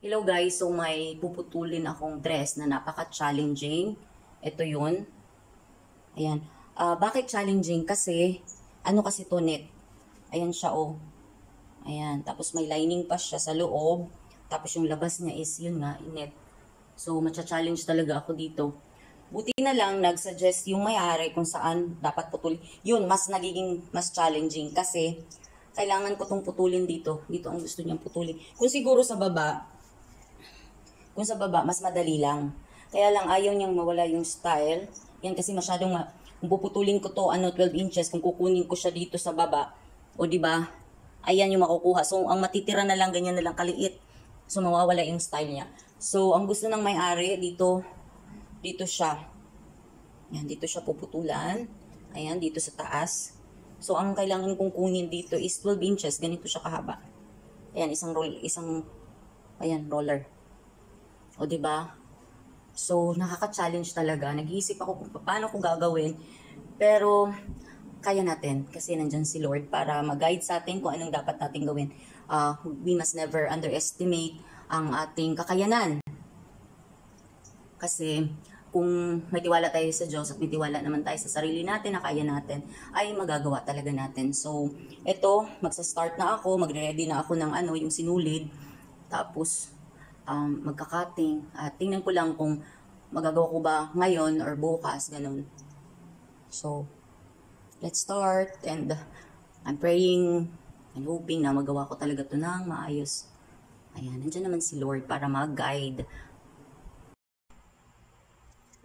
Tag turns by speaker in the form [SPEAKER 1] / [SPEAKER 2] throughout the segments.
[SPEAKER 1] Hello guys, so may puputulin akong dress na napaka-challenging. Ito yun. Ayan. Bakit challenging? Kasi, ano kasi to net? Ayan siya oh. Ayan. Tapos may lining pa siya sa loob. Tapos yung labas niya is yun nga, net. So, matcha-challenge talaga ako dito. Buti na lang, nag-suggest yung may-ari kung saan dapat putulin. Yun, mas challenging kasi kailangan ko tong putulin dito. Dito ang gusto niyang putulin. Kung sa baba, mas madali lang. Kaya lang ayaw niyang mawala yung style. Yan kasi masyadong, kung puputulin ko to, 12 inches, kung kukunin ko siya dito sa baba, o di ba ayan yung makukuha. So, ang matitira na lang, ganyan na lang kaliit. So, mawawala yung style niya. So, ang gusto ng may-ari, dito siya. Yan, dito siya puputulan. Ayan, dito sa taas. So, ang kailangan kong kunin dito is 12 inches. Ganito siya kahaba. Ayan, ayan, roller. O, di ba? So, nakaka-challenge talaga. Nag-iisip ako kung paano ko gagawin. Pero, kaya natin. Kasi nandyan si Lord para mag-guide sa atin kung anong dapat natin gawin. We must never underestimate ang ating kakayanan. Kasi, kung may tiwala tayo sa Diyos at may tiwala naman tayo sa sarili natin na kaya natin, ay magagawa talaga natin. So, eto, magsa-start na ako, magre-ready na ako ng yung sinulid. Tapos, magka-cutting. Tingnan ko lang kung magagawa ko ba ngayon or bukas, ganun. So, let's start. And I'm praying and hoping na magawa ko talaga to ng maayos. Ayan, nandiyan naman si Lord para mag-guide.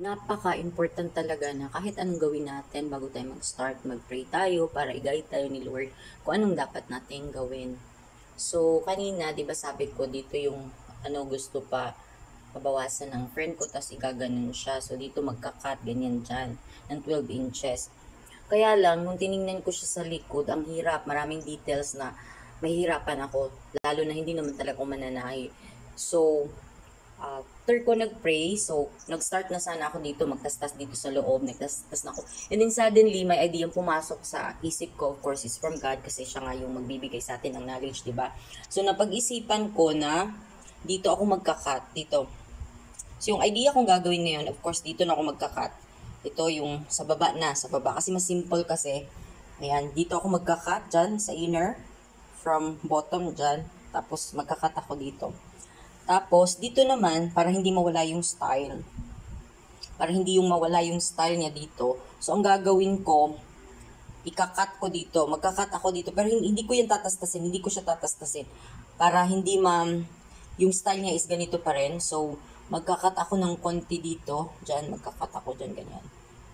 [SPEAKER 1] Napaka-important talaga na kahit anong gawin natin bago tayo mag-start, mag-pray tayo para i-guide tayo ni Lord kung anong dapat natin gawin. So, kanina, di ba sabi ko dito yung gusto pa pabawasan ng friend ko, tapos igaganon siya. So, dito magka-cut, ganyan dyan, ng 12 inches. Kaya lang, nung tiningnan ko siya sa likod, ang hirap, maraming details na mahihirapan ako, lalo na hindi naman talaga ako mananahi. So, after ko nag-pray, so, nag-start na sana ako dito, magtastas dito sa loob, nagtastas na ako. And then suddenly, may idea pumasok sa isip ko, of course, is from God, kasi siya nga yung magbibigay sa atin ng knowledge, di ba? So, napag-isipan ko na, dito ako magka-cut, dito. So, yung idea kong gagawin ngayon, of course, dito na ako magka-cut. Ito yung sa baba, kasi mas simple kasi. Ayan, dito ako magka-cut dyan, sa inner, from bottom dyan, tapos magka-cut ako dito. Tapos, dito naman, para hindi mawala yung style. Para hindi yung mawala yung style niya dito. So, ang gagawin ko, ika-cut ko dito. Magka-cut ako dito. Pero hindi ko yan tatastasin. Hindi ko siya tatastasin. Para hindi yung style niya is ganito pa rin. So, magka-cut ako ng konti dito. Diyan, magka-cut ako dyan, ganyan.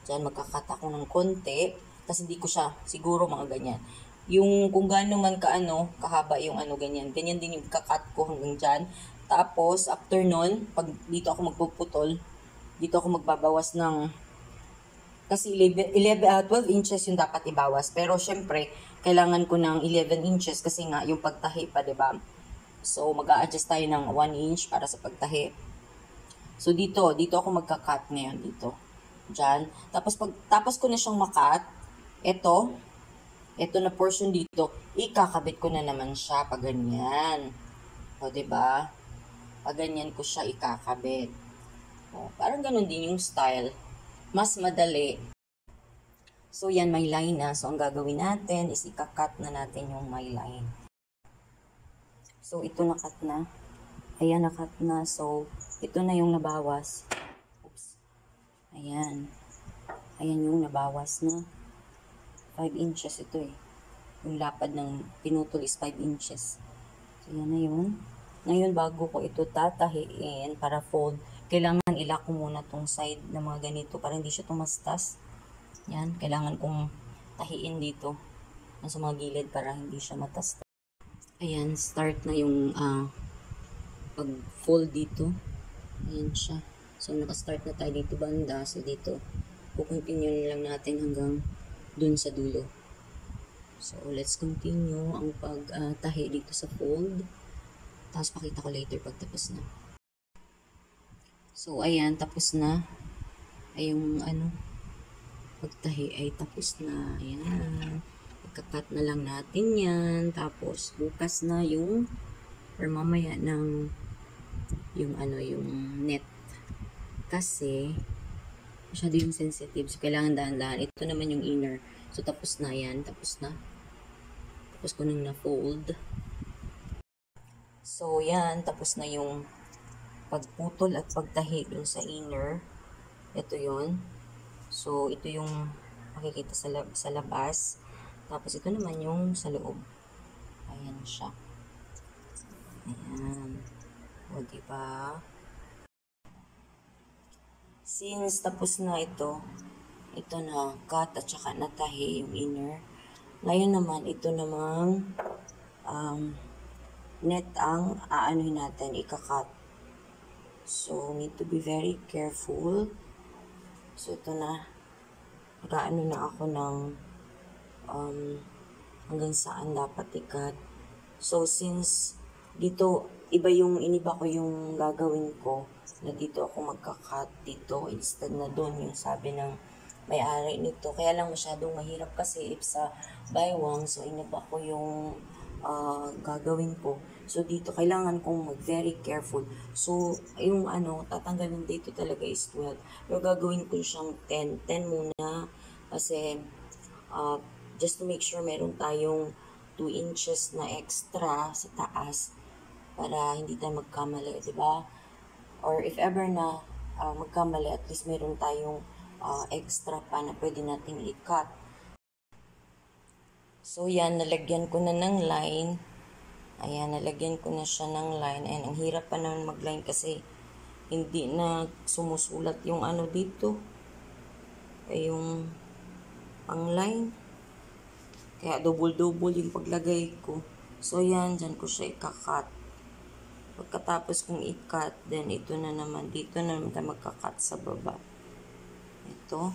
[SPEAKER 1] Diyan, magka-cut ako ng konti. Tapos, hindi ko siya, siguro mga ganyan. Yung kung gaano man kahaba yung ganyan. Ganyan din yung ika-cut ko hanggang dyan. Tapos, after nun, pag dito ako magpuputol, dito ako magbabawas ng, kasi 12 inches yung dapat ibawas. Pero, syempre, kailangan ko ng 11 inches kasi nga, yung pagtahi pa, diba? So, mag-a-adjust tayo ng 1 inch para sa pagtahi. So, dito ako magka-cut ngayon, dito. Diyan. Tapos ko na siyang makat, ito na portion dito, ikakabit ko na naman siya pag ganyan. O, diba? Pag ganyan ko siya ikakabit. O, parang ganun din yung style. Mas madali. So, yan, may line na. So, ang gagawin natin is ikakat na natin yung may line. So, ito nakat na. Ayan, nakat na. So, ito na yung nabawas. Oops. Ayan. Ayan yung nabawas na. 5 inches ito eh. Yung lapad ng pinutol is 5 inches. So, yan na yun. Ngayon, bago ko ito tatahiin para fold, kailangan ilak ko muna tong side na mga ganito para hindi siya tumastas. Yan, kailangan kong tahiin dito sa mga gilid para hindi siya matastas. Ayan, start na yung pag-fold dito. Ayan siya. So, nakastart na tayo dito banda. So, dito, kukontinue lang natin hanggang dun sa dulo. So, let's continue ang pag-tahi dito sa fold. Tapos, pakita ko later pag tapos na. So, ayan, tapos na. Ay, yung pagtahi ay tapos na. Ayan. Ikakat na lang natin yan. Tapos, bukas na yung, or mamaya ng yung net. Kasi, masyado yung sensitive. So, kailangan dahan-dahan. Ito naman yung inner. So, tapos na yan. Tapos na. Tapos ko nang na-fold. So, yan. Tapos na yung pagputol at pagtahi dun sa inner. Ito yun. So, ito yung makikita sa labas. Tapos, ito naman yung sa loob. Ayan siya. Ayan. O, diba? Since tapos na ito na cut at saka natahi yung inner. Ngayon naman, ito namang net ang aanuhin natin, ika-cut. So, need to be very careful. So, ito na. Nag-aano na ako ng hanggang saan dapat i-cut. So, since dito, iniba ko yung gagawin ko, na dito ako magka-cut dito instead na doon yung sabi ng may-ari nito. Kaya lang masyadong mahirap kasi if sa baywang, so iniba ko yung gagawin ko. So, dito kailangan kong very careful. So, yung tatanggalin dito talaga is 12. Pero gagawin ko siyang 10. 10 muna kasi just to make sure meron tayong 2 inches na extra sa taas para hindi tayo magkamali, di ba? Or if ever na magkamali, at least meron tayong extra pa na pwede nating i-cut. So, yan, nalagyan ko na ng line. Ayan, nalagyan ko na siya ng line. Ayan, ang hirap pa naman mag-line kasi hindi na sumusulat yung dito. Yung ang line. Kaya double-double yung paglagay ko. So, yan, dyan ko siya ika-cut. Pagkatapos kong i-cut, then ito na naman. Dito na naman tayo magka-cut sa baba. Ito.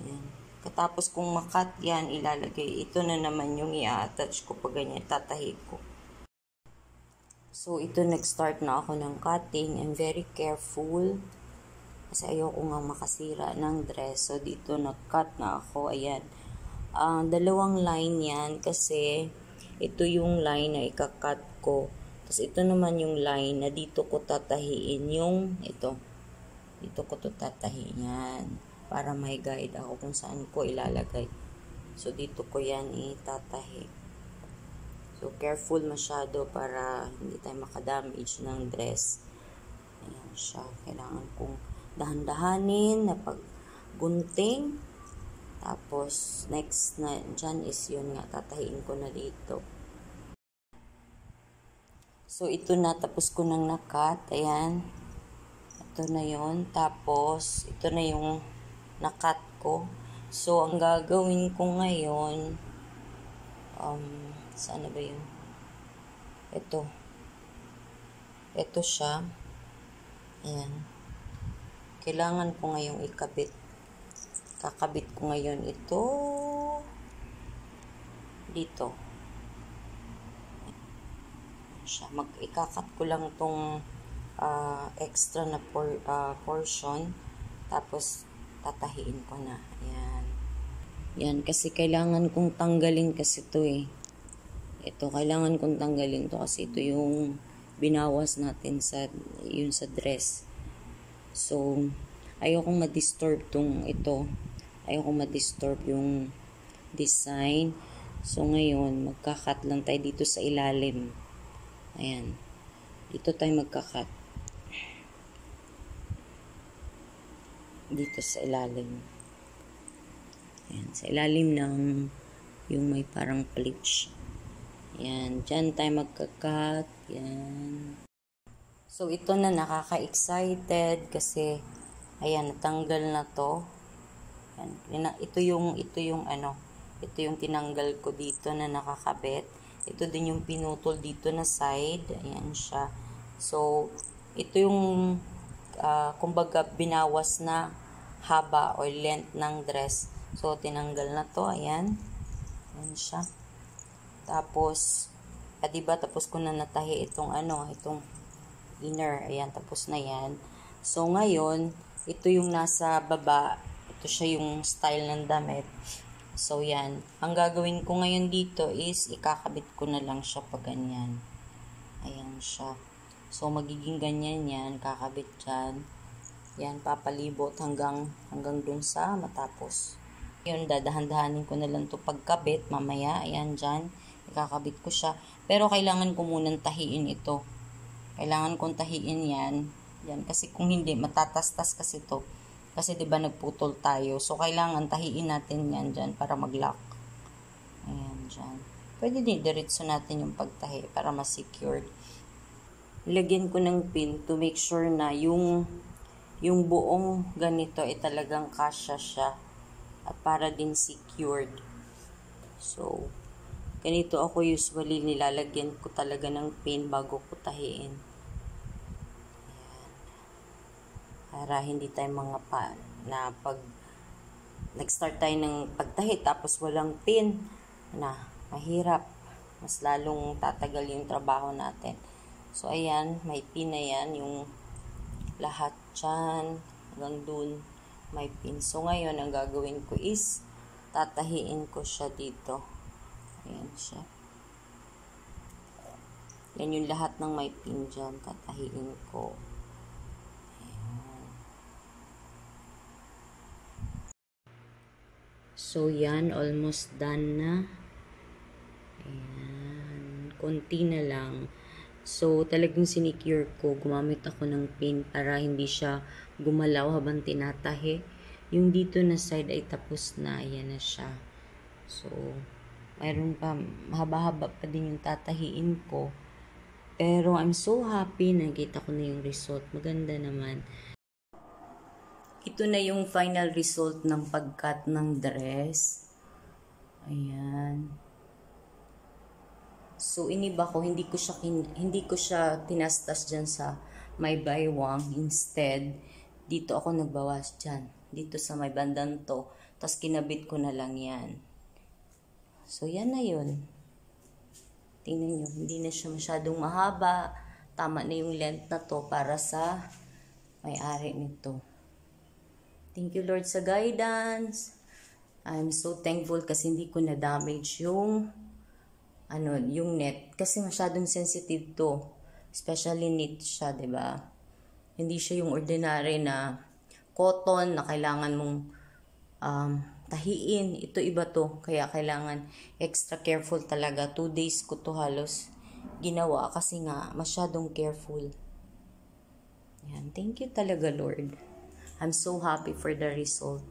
[SPEAKER 1] Ayan. Katapos kong makat yan, ilalagay. Ito na naman yung i-attach ko pag ganyan, tatahi ko. So, ito nag-start na ako ng cutting. I'm very careful. Kasi ayoko nga makasira ng dress. So, dito nag-cut na ako. Ayan. Dalawang line yan kasi ito yung line na ika-cut ko. Tapos, ito naman yung line na dito ko tatahiin yung ito. Dito ko to tatahiin yan. Para may guide ako kung saan ko ilalagay. So, dito ko yan itatahi. So, careful masyado para hindi tayo makadamage ng dress. Ayan siya. Kailangan kong dahan-dahanin na paggunting. Tapos, next na dyan is yun nga. Tatahiin ko na dito. So, ito na. Tapos ko nang nakat. Ayan. Ito na yun. Tapos, ito na yung nakat ko. So, ang gagawin ko ngayon, saan na ba yun? Ito. Ito siya. Ayan. Kailangan ko ngayong ikabit. Kakabit ko ngayon ito dito. Siya. Ikakat ko lang tong extra na portion. Tapos, tatahiin ko na. Ayan. Yan, kasi kailangan kong tanggalin kasi ito eh. Ito, kailangan kong tanggalin to kasi ito yung binawas natin sa dress. So, ayokong ma-disturb ito. Ayokong ma-disturb yung design. So, ngayon, magka-cut lang tayo dito sa ilalim. Ayan. Dito tayo magka-cut. Dito sa ilalim. Ayan, sa ilalim ng yung may parang pleats. Ayan, dyan tayo magka-cut. Ayan. So, ito na nakaka-excited kasi ayan, natanggal na to. Ayan, ito yung tinanggal ko dito na nakakabit. Ito din yung pinutol dito na side. Ayan siya. So, ito yung kumbaga binawas na haba or length ng dress. So, tinanggal na to. Ayan. Ayan siya. Tapos, diba, tapos ko na natahi itong inner. Ayan, tapos na yan. So, ngayon, ito yung nasa baba. Ito siya yung style ng damit. So, yan. Ang gagawin ko ngayon dito is ikakabit ko na lang siya pag ganyan. Ayan siya. So, magiging ganyan yan, kakabit dyan. Yan, papalibot hanggang dun sa matapos. Yun, dadahan-dahanin ko na lang to pagkabit mamaya. Ayan, dyan. Ikakabit ko siya. Pero kailangan ko munang tahiin ito. Kailangan kong tahiin yan. Yan, kasi kung hindi, matatastas kasi to. Kasi 'di ba nagputol tayo. So, kailangan tahiin natin yan dyan para mag-lock. Ayan, dyan. Pwede din, diretso natin yung pagtahi para mas-secured. Lagyan ko ng pin to make sure na yung buong ganito ay talagang kasya siya at para din secured. So, ganito ako usually nilalagyan ko talaga ng pin bago ko tahiin. Ayan. Para hindi tayo mga na pag nag-start tayo ng pagtahi tapos walang pin na mahirap. Mas lalong tatagal yung trabaho natin. So, ayan, may pin na yan, yung lahat dyan, hanggang dun, may pin. So, ngayon, ang gagawin ko is, tatahiin ko siya dito. Ayan siya. Yan yung lahat ng may pin dyan, tatahiin ko. Ayan. So, yan, almost done na. Ayan, konti na lang. So, talagang sinicure ko. Gumamit ako ng pin para hindi siya gumalaw habang tinatahi. Yung dito na side ay tapos na. Ayan na siya. So, mayroon pa. Mahaba-haba pa din yung tatahiin ko. Pero, I'm so happy. Nakita ko na yung result. Maganda naman. Ito na yung final result ng pag-cut ng dress. Ayan. So, iniba ko, hindi ko siya tinastas dyan sa may baywang. Instead, dito ako nagbawas dyan. Dito sa may bandang to. Tapos, kinabit ko na lang yan. So, yan na yun. Tingnan nyo, hindi na siya masyadong mahaba. Tama na yung length na to para sa may-ari nito. Thank you, Lord, sa guidance. I'm so thankful kasi hindi ko na-damage yung net kasi masyadong sensitive to, especially knit siya, 'di ba? Hindi siya yung ordinary na cotton na kailangan mong tahiin. Ito iba to, kaya kailangan extra careful talaga. 2 days ko to halos ginawa kasi nga masyadong careful. Yan, thank you talaga, Lord. I'm so happy for the result.